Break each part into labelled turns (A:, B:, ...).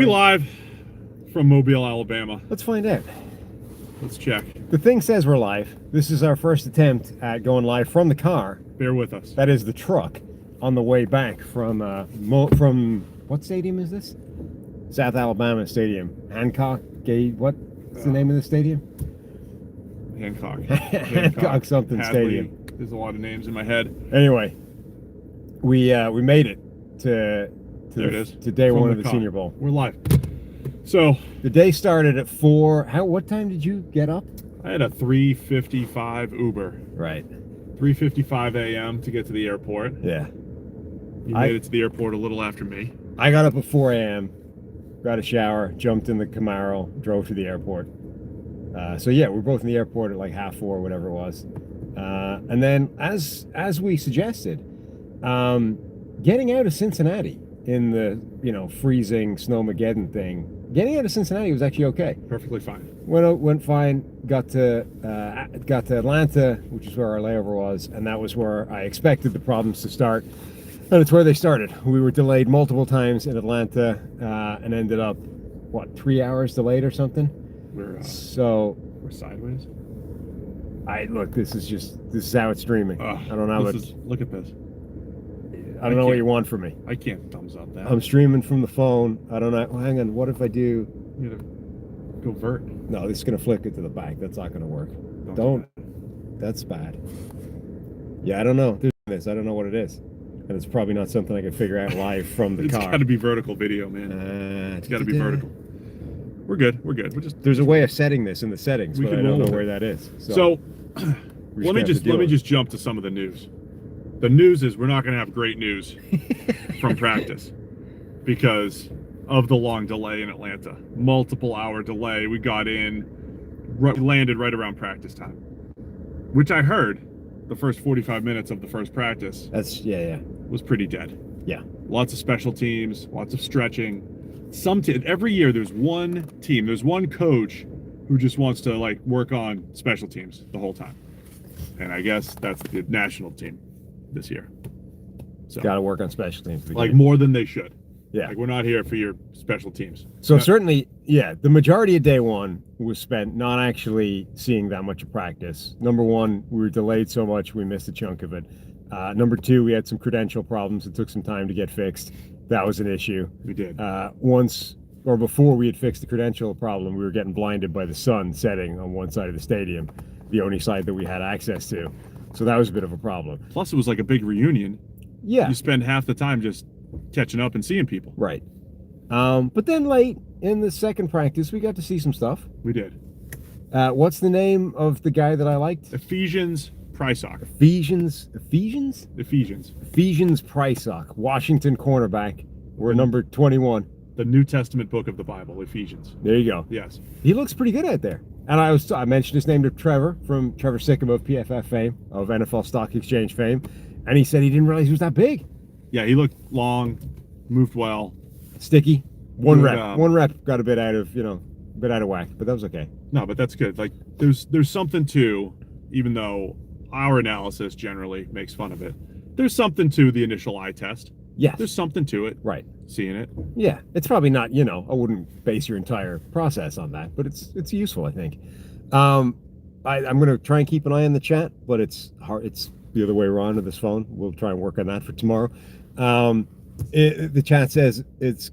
A: We live from Mobile, Alabama.
B: Let's find out.
A: Let's check.
B: The thing says we're live. This is our first attempt at going live from the car.
A: Bear with us.
B: That is the truck on the way back from what stadium is this? South Alabama Stadium. Hancock Gate. What's the name of the stadium?
A: Hancock.
B: Hancock something
A: Hadley.
B: Stadium.
A: There's a lot of names in my head.
B: Anyway, we made it to day
A: From
B: one of the
A: car.
B: Senior Bowl.
A: We're live. So
B: The day started at 4. What time did you get up?
A: I had a 3:55 Uber.
B: Right.
A: 3:55 a.m. to get to the airport.
B: Yeah.
A: You made it to the airport a little after me.
B: I got up at 4 a.m., got a shower, jumped in the Camaro, drove to the airport. So yeah, we're both in the airport at like 3:30, whatever it was. And then, as we suggested, getting out of Cincinnati in the freezing snowmageddon thing, getting out of Cincinnati was actually okay.
A: Perfectly fine.
B: Went fine. Got to Atlanta, which is where our layover was, and that was where I expected the problems to start. And it's where they started. We were delayed multiple times in Atlanta, and ended up 3 hours delayed or something.
A: We're sideways.
B: Look. This is how it's streaming. I don't know.
A: Look at this.
B: I don't know what you want from me.
A: I can't thumbs up that.
B: I'm streaming from the phone. I don't know. Well, hang on. What if I do?
A: You gotta go vert.
B: No, this is gonna flick it to the back. That's not gonna work. Don't. That's bad. Yeah, I don't know. There's this. I don't know what it is, and it's probably not something I can figure out live from the car.
A: It's got to be vertical video, man. It's got to be vertical. We're good.
B: There's a way of setting this in the settings, but I don't know where that is.
A: So let me just jump to some of the news. The news is we're not going to have great news from practice because of the long delay in Atlanta. Multiple hour delay. We got landed right around practice time, which I heard the first 45 minutes of the first practice. Was pretty dead.
B: Yeah.
A: Lots of special teams, lots of stretching. Every year there's one coach who just wants to work on special teams the whole time. And I guess that's the national team this year. So
B: got to work on special teams.
A: More than they should.
B: Yeah.
A: We're not here for your special teams.
B: So certainly, yeah, the majority of day one was spent not actually seeing that much of practice. Number one, we were delayed so much we missed a chunk of it. Number two, we had some credential problems. It took some time to get fixed. That was an issue.
A: We did.
B: Before we had fixed the credential problem, we were getting blinded by the sun setting on one side of the stadium, the only side that we had access to. So that was a bit of a problem.
A: Plus, it was like a big reunion.
B: Yeah.
A: You spend half the time just catching up and seeing people.
B: Right. But then late in the second practice, we got to see some stuff.
A: We did.
B: What's the name of the guy that I liked?
A: Ephesians Prysock.
B: Ephesians Prysock, Washington cornerback. We're number 21.
A: The New Testament book of the Bible, Ephesians.
B: There you go.
A: Yes.
B: He looks pretty good out there. And I mentioned his name to Trevor Sickam of PFF fame, of NFL Stock Exchange fame, and he said he didn't realize he was that big.
A: Yeah, he looked long, moved well,
B: sticky. One rep got a bit out of whack, but that was okay.
A: No, but that's good. There's something to, even though our analysis generally makes fun of it, there's something to the initial eye test.
B: Yes.
A: There's something to it.
B: Right.
A: Seeing it.
B: Yeah. It's probably not, I wouldn't base your entire process on that, but it's useful, I think. I'm going to try and keep an eye on the chat, but it's hard. It's the other way around to this phone. We'll try and work on that for tomorrow. The chat says it's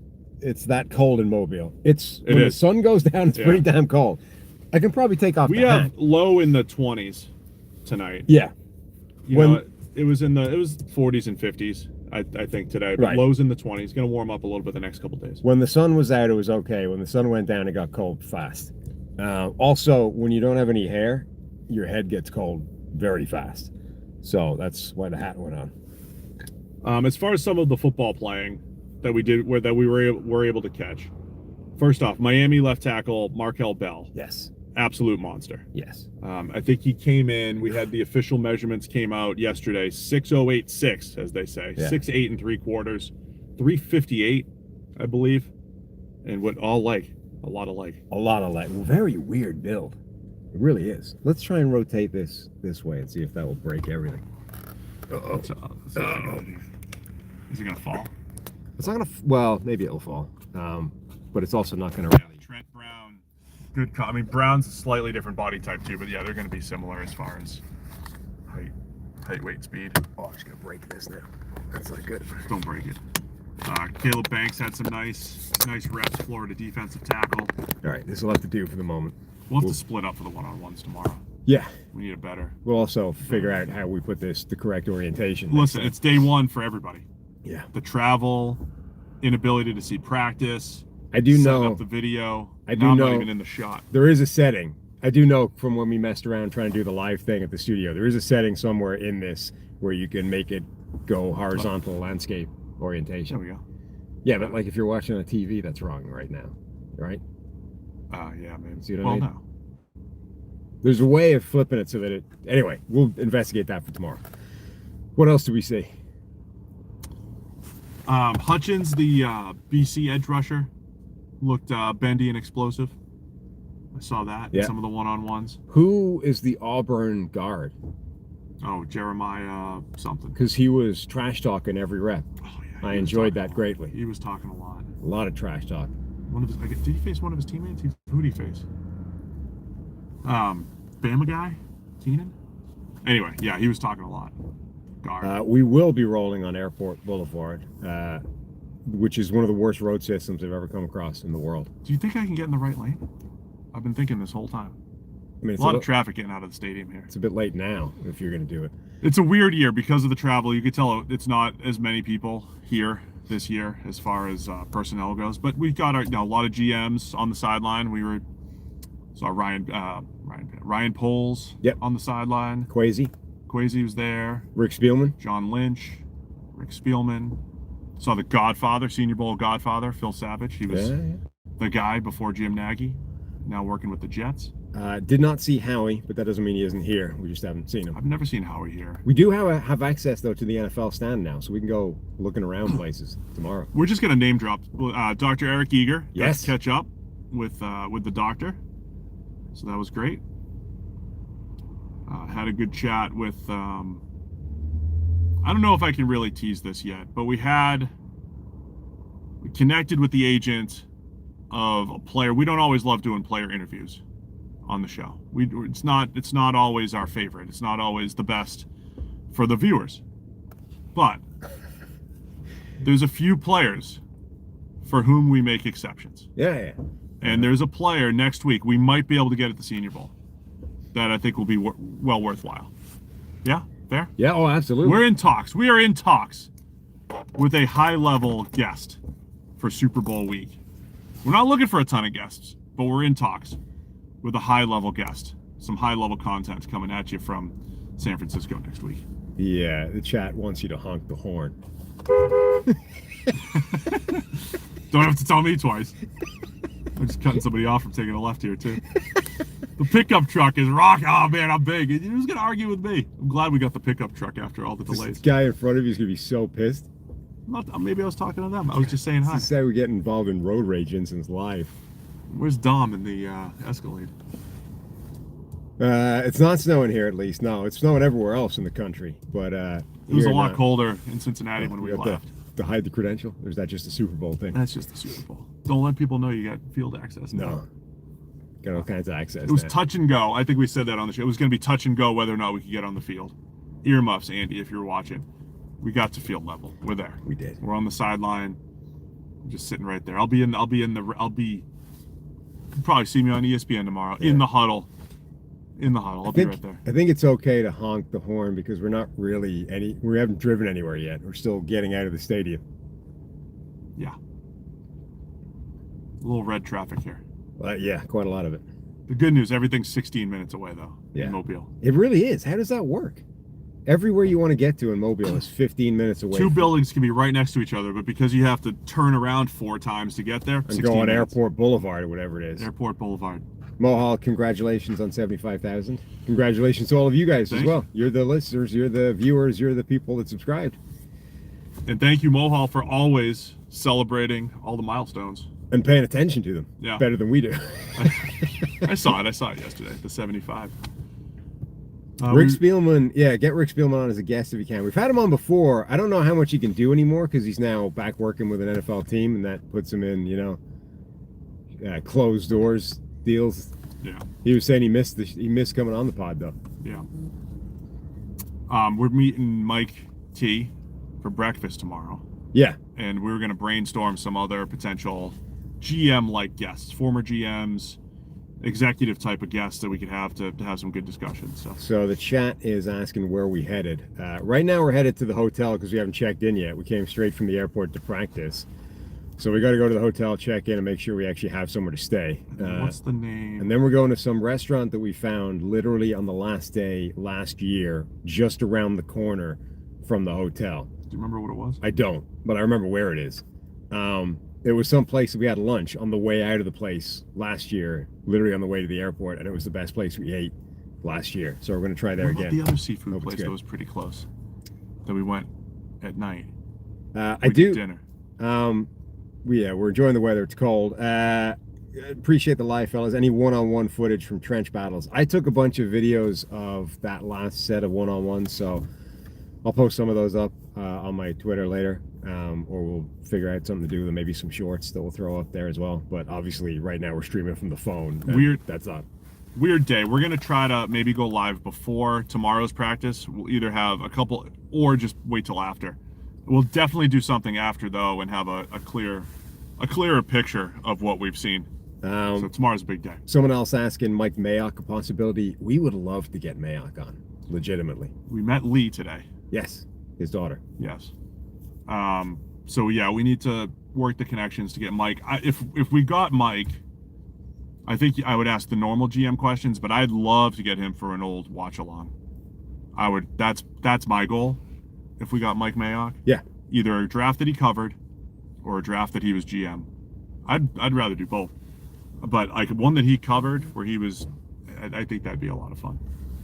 B: that cold in Mobile. When the sun goes down, it's pretty damn cold. I can probably take off the hat.
A: We have low in the 20s tonight.
B: Yeah.
A: It was 40s and 50s. I think today, but lows in the 20s. Going to warm up a little bit the next couple days.
B: When the sun was out, it was okay. When the sun went down, it got cold fast. Also, when you don't have any hair, your head gets cold very fast. So that's why the hat went on.
A: As far as some of the football playing that we did, that we were able to catch. First off, Miami left tackle Markel Bell.
B: Yes.
A: Absolute monster.
B: Yes.
A: I think he came in. We had the official measurements came out yesterday. 6'086", as they say. Yeah. 6'8 3/4", 358, I believe, and a lot of leg. Very weird build.
B: It really is. Let's try and rotate this way and see if that will break everything.
A: Is it gonna fall?
B: It's not gonna. Well, maybe it'll fall. but it's also not going to rally.
A: Trent Brown, good. I mean, Brown's a slightly different body type too, but yeah, they're going to be similar as far as height, weight, speed.
B: Oh, I'm just going to break this now. That's not good.
A: Don't break it. Caleb Banks had some nice reps, Florida defensive tackle.
B: All right, this will have to do for the moment.
A: We'll have to split up for the one-on-ones tomorrow.
B: Yeah.
A: We need a better.
B: We'll also figure out how we put this, the correct orientation.
A: Listen, it's day one for everybody.
B: Yeah.
A: The travel, inability to see practice.
B: I do
A: setting
B: know.
A: Up the video.
B: I do
A: now I'm
B: know.
A: not even in the shot.
B: There is a setting. I do know from when we messed around trying to do the live thing at the studio, there is a setting somewhere in this where you can make it go horizontal landscape orientation.
A: There we go.
B: Yeah, but like if you're watching on TV, that's wrong right now, right?
A: Yeah, maybe.
B: See what I mean?
A: No.
B: There's a way of flipping it so that it... Anyway, we'll investigate that for tomorrow. What else do we see?
A: Hutchins, the BC edge rusher, looked bendy and explosive. I saw that in some of the one-on-ones.
B: Who is the Auburn guard?
A: Oh, Jeremiah something.
B: Because he was trash talking every rep.
A: Oh, yeah,
B: I enjoyed that greatly.
A: He was talking a lot.
B: A lot of trash talk.
A: Did he face one of his teammates? Who did he face? Bama guy? Keenan? Anyway, yeah, he was talking a lot. Guard.
B: We will be rolling on Airport Boulevard, which is one of the worst road systems I've ever come across in the world.
A: Do you think I can get in the right lane? I've been thinking this whole time.
B: I mean, it's
A: a lot of traffic getting out of the stadium here.
B: It's a bit late now if you're going to do it.
A: It's a weird year because of the travel. You could tell it's not as many people here this year as far as personnel goes. But we've got a lot of GMs on the sideline. We saw Ryan Poles on the sideline.
B: Kwesi
A: was there.
B: Rick Spielman.
A: John Lynch. Rick Spielman. Saw the Godfather, Senior Bowl Godfather, Phil Savage. He was the guy before Jim Nagy, now working with the Jets.
B: Did not see Howie, but that doesn't mean he isn't here. We just haven't seen him.
A: I've never seen Howie here.
B: We do have access, though, to the NFL stand now, so we can go looking around places tomorrow.
A: We're just going to name drop Dr. Eric Eager.
B: Yes.
A: Catch up with the doctor. So that was great. Had a good chat with, I don't know if I can really tease this yet, but we connected with the agent of a player. We don't always love doing player interviews on the show. It's not always our favorite. It's not always the best for the viewers. But there's a few players for whom we make exceptions.
B: Yeah.
A: And there's a player next week we might be able to get at the Senior Bowl that I think will be well worthwhile. Yeah? Fair?
B: Yeah, oh, absolutely.
A: We're in talks. We are in talks with a high-level guest for Super Bowl week. We're not looking for a ton of guests, but we're in talks with a high-level guest. Some high-level content coming at you from San Francisco next week.
B: Yeah, the chat wants you to honk the horn.
A: Don't have to tell me twice. I'm just cutting somebody off from taking a left here, too. The pickup truck is rock. Oh, man, I'm big. Who's going to argue with me? I'm glad we got the pickup truck after all the delays.
B: This guy in front of you is going to be so pissed.
A: Maybe I was talking to them. I was just saying hi.
B: This is how we get involved in road rage incidents live.
A: Where's Dom in the Escalade?
B: It's not snowing here, at least. No, it's snowing everywhere else in the country. But it
A: was a lot colder in Cincinnati when we left.
B: To hide the credential? Or is that just a Super Bowl thing?
A: That's just the Super Bowl. Don't let people know you got field access.
B: No. Got all kinds of access.
A: It was touch and go. I think we said that on the show. It was going to be touch and go whether or not we could get on the field. Earmuffs, Andy, if you're watching. We got to field level. We're there.
B: We did.
A: We're on the sideline. I'm just sitting right there. You'll probably see me on ESPN tomorrow. Yeah. In the huddle. I'll be right there.
B: I think it's okay to honk the horn because we're not really we haven't driven anywhere yet. We're still getting out of the stadium.
A: Yeah. A little red traffic here.
B: Yeah, quite a lot of it.
A: The good news, everything's 16 minutes away though.
B: Yeah.
A: In Mobile.
B: It really is. How does that work? Everywhere you want to get to in Mobile is 15 minutes away.
A: Two buildings can be right next to each other, but because you have to turn around 4 times to get there,
B: and go on Airport Boulevard or whatever it is.
A: Airport Boulevard.
B: Mohall, congratulations on 75,000. Congratulations to all of you guys as well. You're the listeners, you're the viewers, you're the people that subscribed.
A: And thank you, Mohall, for always celebrating all the milestones.
B: And paying attention to them.
A: Yeah.
B: Better than we do.
A: I saw it yesterday, the 75.
B: Rick Spielman, get Rick Spielman on as a guest if you can. We've had him on before. I don't know how much he can do anymore because he's now back working with an NFL team, and that puts him in, closed doors deals.
A: Yeah.
B: He was saying he missed coming on the pod though.
A: Yeah. We're meeting Mike T for breakfast tomorrow.
B: Yeah.
A: And we're going to brainstorm some other potential GM-like guests, former GMs, executive type of guests that we could have to have some good discussions.
B: So the chat is asking where we headed. Right now we're headed to the hotel because we haven't checked in yet. We came straight from the airport to practice. So we got to go to the hotel, check in, and make sure we actually have somewhere to stay.
A: What's the name?
B: And then we're going to some restaurant that we found literally on the last day last year, just around the corner from the hotel.
A: Do you remember what it was?
B: I don't, but I remember where it is. It was some place that we had lunch on the way out of the place last year, literally on the way to the airport, and it was the best place we ate last year. So we're going to try there again.
A: The other seafood place that was pretty close that we went at night.
B: I do.
A: Dinner.
B: We're enjoying the weather. It's cold. Appreciate the live, fellas. Any one-on-one footage from trench battles? I took a bunch of videos of that last set of one-on-ones, so I'll post some of those up on my Twitter later, or we'll figure out something to do with them. Maybe some shorts that we'll throw up there as well. But obviously, right now we're streaming from the phone. That's not.
A: Weird day. We're going to try to maybe go live before tomorrow's practice. We'll either have a couple or just wait till after. We'll definitely do something after, though, and have a clearer picture of what we've seen. So tomorrow's a big day.
B: Someone else asking Mike Mayock a possibility. We would love to get Mayock on, legitimately.
A: We met Lee today.
B: Yes, his daughter.
A: Yes. So yeah, we need to work the connections to get Mike. If we got Mike, I think I would ask the normal GM questions, but I'd love to get him for an old watch along. That's my goal. If we got Mike Mayock,
B: yeah,
A: either a draft that he covered or a draft that he was GM. I'd rather do both, but like one that he covered where he was, I think that'd be a lot of fun.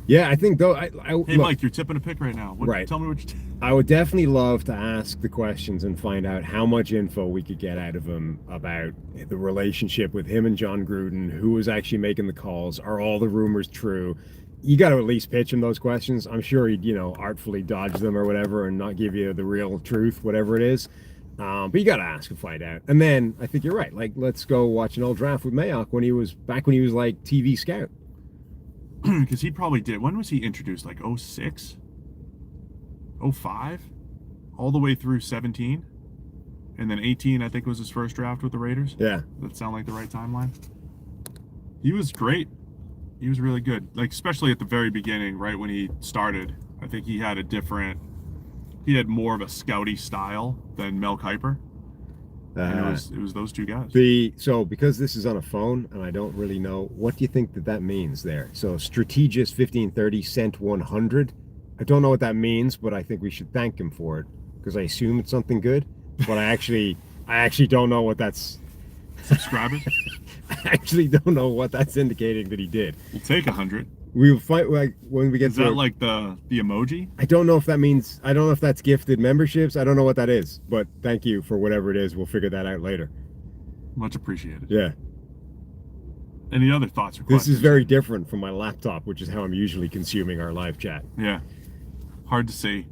B: Yeah, I think though.
A: Hey,
B: look,
A: Mike, you're tipping a pick right now.
B: Right.
A: Tell me what you.
B: I would definitely love to ask the questions and find out how much info we could get out of him about the relationship with him and John Gruden. Who was actually making the calls? Are all the rumors true? You got to at least pitch him those questions. I'm sure he'd, artfully dodge them or whatever and not give you the real truth, whatever it is. But you got to ask and find out. And then I think you're right. Like, let's go watch an old draft with Mayock when he was like TV scout.
A: Because he probably did. When was he introduced? Like 06? 05? All the way through 17? And then 18, I think, was his first draft with the Raiders?
B: Yeah.
A: Does that sound like the right timeline? He was great. He was really good. Like, especially at the very beginning, right when he started. I think he had more of a scouty style than Mel Kiper. And it was those two guys.
B: So because this is on a phone and I don't really know, what do you think that means there? So Strategist 1530 sent 100. I don't know what that means, but I think we should thank him for it because I assume it's something good. But I actually don't know what that's.
A: Subscribers?
B: I actually don't know what that's indicating that he did.
A: We'll take 100.
B: We'll fight like when we get
A: to. Is that like the emoji?
B: I don't know if that means. I don't know if that's gifted memberships. I don't know what that is. But thank you for whatever it is. We'll figure that out later.
A: Much appreciated.
B: Yeah.
A: Any other thoughts or questions?
B: This is very different from my laptop, which is how I'm usually consuming our live chat.
A: Yeah. Hard to see.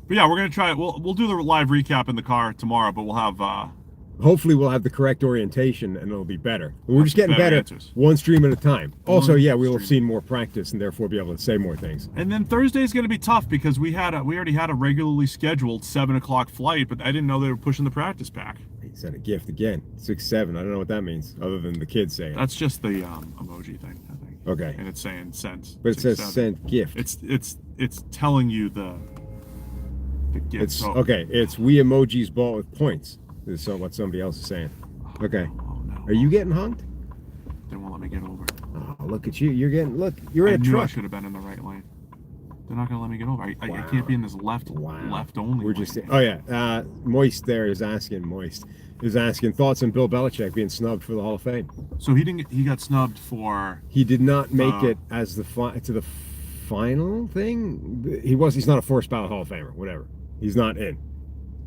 A: But yeah, we're gonna try it. We'll do the live recap in the car tomorrow, but we'll have.
B: Hopefully we'll have the correct orientation and it'll be better. We're just getting better
A: answers.
B: One stream at a time. Also, yeah, we'll have seen more practice and therefore be able to say more things.
A: And then Thursday's going to be tough because we already had a regularly scheduled 7 o'clock flight, but I didn't know they were pushing the practice back.
B: He sent a gift again. 6-7. I don't know what that means other than the kids saying it.
A: That's just the emoji thing, I think.
B: Okay.
A: And it's saying sent.
B: But it says sent gift.
A: It's telling you the gift.
B: Okay, it's we emojis bought with points. This is what somebody else is saying. Okay.
A: Oh, no.
B: Are you getting honked?
A: They won't let me get over.
B: Oh, look at you. You're in a truck.
A: I should have been in the right lane. They're not going to let me get over. I can't be in this left only.
B: We're just lane. Oh yeah. Moist there is asking thoughts on Bill Belichick being snubbed for the Hall of Fame.
A: So he got snubbed for.
B: He did not make it as to the final thing. He's not a first ballot Hall of Famer. Whatever. He's not in.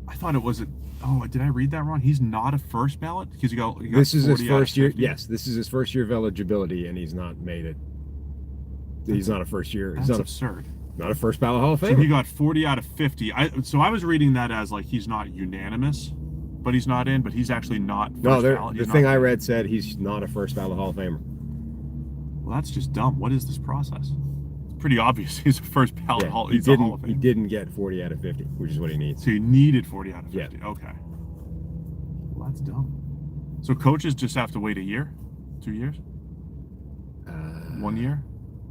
A: I thought it was Oh, did I read that wrong? He's not a first ballot because he got.
B: This is his first year. Yes, this is his first year of eligibility, and he's not made it. He's not a first year.
A: That's absurd.
B: Not a first ballot Hall of Famer.
A: So he got 40 out of 50. So I was reading that as like he's not unanimous, but he's not in. But he's actually not first
B: No,
A: ballot.
B: the thing I read said he's not a first ballot Hall of Famer.
A: Well, that's just dumb. What is this process? It's pretty obvious. He's a first ballot
B: Yeah,
A: Hall.
B: he
A: He's a Hall of
B: he
A: Fame.
B: didn't get 40 out of 50, which is what he needs.
A: So he needed 40 out of 50.
B: Yeah.
A: Okay. Well, that's dumb. So coaches just have to wait a year, 2 years, 1 year.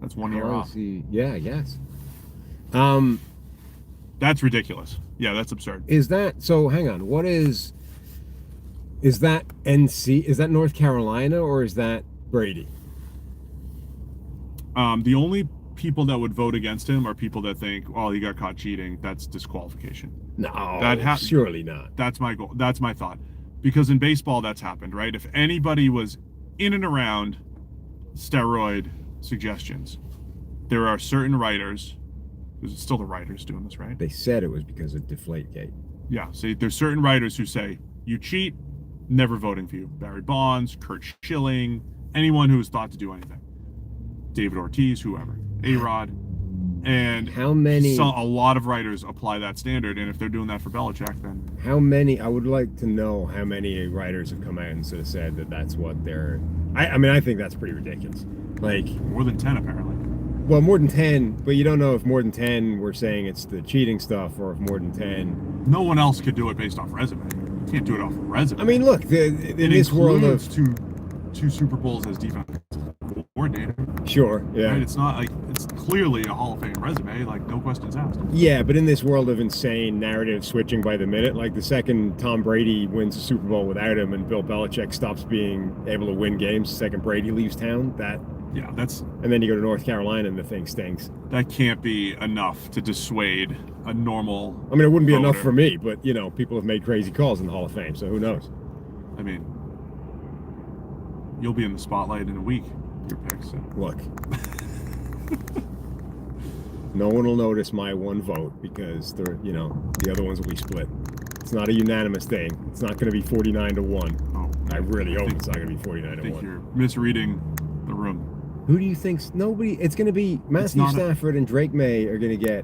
A: That's 1 year off.
B: Yeah, I guess.
A: That's ridiculous. Yeah, that's absurd.
B: Is that so? Hang on. What is that NC? Is that North Carolina or is that Brady?
A: The only people that would vote against him are people that think, "Oh, he got caught cheating. That's disqualification."
B: No, surely not.
A: That's my goal. That's my thought. Because in baseball, that's happened, right? If anybody was in and around steroid suggestions, there are certain writers. It's still the writers doing this, right?
B: They said it was because of Deflategate.
A: Yeah. See, there's certain writers who say you cheat, never voting for you. Barry Bonds, Kurt Schilling, anyone who was thought to do anything. David Ortiz, whoever, A-Rod, and
B: how many?
A: A lot of writers apply that standard, and if they're doing that for Belichick, then
B: how many? I would like to know how many writers have come out and sort of said that that's what they're. I mean, I think that's pretty ridiculous. Like
A: more than 10 apparently.
B: Well, more than 10, but you don't know if more than 10 were saying it's the cheating stuff, or if more than 10.
A: No one else could do it based off resume. You can't do it off of resume.
B: I mean, look, in this world of
A: two Super Bowls as defensive coordinator.
B: Sure, yeah.
A: Right? It's not like it's clearly a Hall of Fame resume, like no questions asked.
B: Yeah, but in this world of insane narrative switching by the minute, like the second Tom Brady wins a Super Bowl without him and Bill Belichick stops being able to win games, the second Brady leaves town, and then you go to North Carolina and the thing stinks.
A: That can't be enough to dissuade a normal
B: I mean, it wouldn't be
A: voter.
B: enough for me, but people have made crazy calls in the Hall of Fame, so who knows?
A: I mean, you'll be in the spotlight in a week. Your picks. So.
B: Look, no one will notice my one vote because the other ones will be split. It's not a unanimous thing. It's not going to be 49-1.
C: Oh,
B: I really hope it's not going to be 49-1.
A: I think you're misreading the room.
B: Who do you think's nobody? It's going to be Matthew Stafford and Drake May are going to get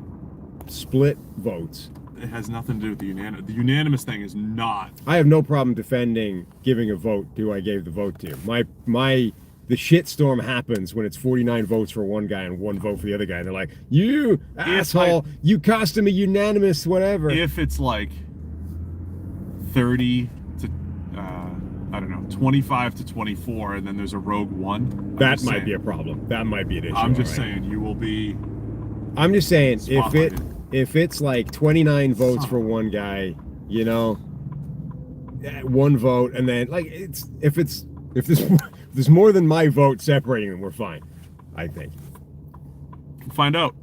B: split votes.
A: It has nothing to do with the unanimous. The unanimous thing is not.
B: I have no problem defending giving a vote to who I gave the vote to. The shitstorm happens when it's 49 votes for one guy and 1 vote for the other guy. And they're like, "You asshole! You cost him a unanimous whatever."
A: If it's like 30 to, I don't know, 25 to 24, and then there's a rogue one.
B: That might be a problem. That might be an issue.
A: I'm just saying you will be.
B: I'm just saying
A: spotlighted.
B: if it's like 29 votes for one guy, 1 vote, and then like if there's more than my vote separating them, we're fine, I think.
A: We'll find out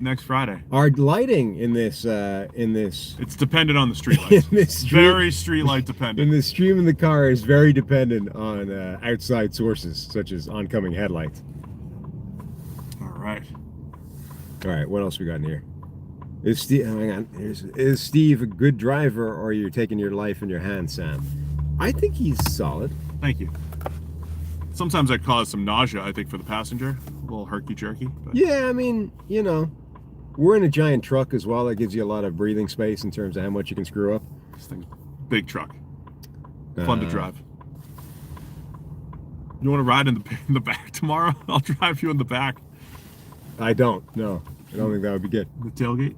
A: next Friday.
B: Our lighting in this
A: it's dependent on the streetlights. Very streetlight dependent.
B: In the stream in the car is very dependent on outside sources such as oncoming headlights.
A: All right.
B: What else we got in here? Is Steve a good driver, or are you taking your life in your hands, Sam? I think he's solid.
A: Thank you. Sometimes I cause some nausea, I think, for the passenger. A little herky-jerky. But...
B: Yeah, I mean, we're in a giant truck as well. That gives you a lot of breathing space in terms of how much you can screw up.
A: This thing's big truck. Fun to drive. You want to ride in the back tomorrow? I'll drive you in the back.
B: I don't. No. I don't think that would be good.
A: The tailgate?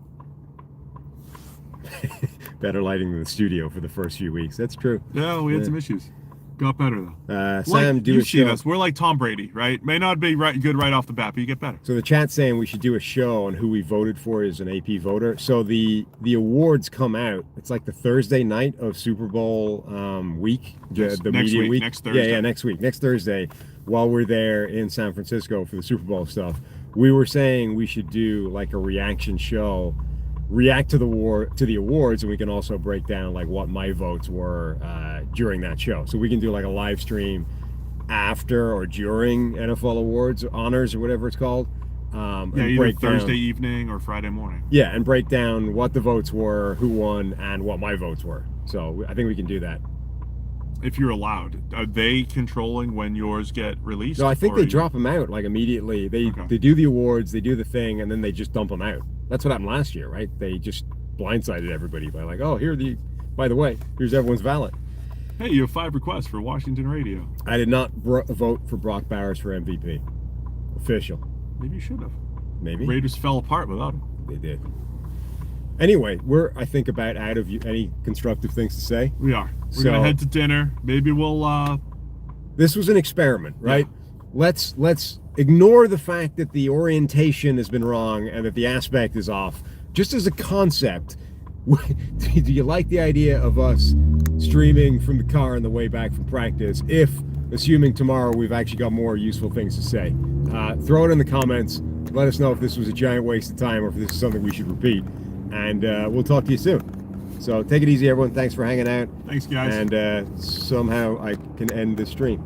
B: Better lighting than the studio for the first few weeks. That's true.
A: Yeah, we had some issues. Got better though.
B: Sam,
A: you've seen us. We're like Tom Brady, right? May not be good right off the bat, but you get better.
B: So the chat's saying we should do a show on who we voted for as an AP voter. So the awards come out. It's like the Thursday night of Super Bowl week, the media week.
A: Next Thursday.
B: Yeah, next week, next Thursday, while we're there in San Francisco for the Super Bowl stuff. We were saying we should do like a reaction show. React to the awards, and we can also break down like what my votes were during that show. So we can do like a live stream after or during NFL awards, honors, or whatever it's called.
A: Either Thursday evening or Friday morning.
B: Yeah, and break down what the votes were, who won, and what my votes were. So I think we can do that.
A: If you're allowed, are they controlling when yours get released?
B: No, I think they drop them out like immediately. They do the awards, they do the thing, and then they just dump them out. That's what happened last year, right? They just blindsided everybody by like, oh, here are the By the way, here's everyone's ballot.
A: Hey, you have 5 requests for Washington radio.
B: I did not vote for Brock Bowers for MVP. Official.
A: Maybe you should have.
B: Maybe.
A: Raiders fell apart without him.
B: They did. Anyway, we're, I think, about out of any constructive things to say.
A: We are. We're going to head to dinner. Maybe we'll...
B: This was an experiment, right? Yeah. Let's ignore the fact that the orientation has been wrong and that the aspect is off. Just as a concept, do you like the idea of us streaming from the car on the way back from practice, if, assuming tomorrow we've actually got more useful things to say? Throw it in the comments. Let us know if this was a giant waste of time or if this is something we should repeat. And we'll talk to you soon. So take it easy, everyone. Thanks for hanging out.
A: Thanks, guys.
B: And somehow I can end the stream.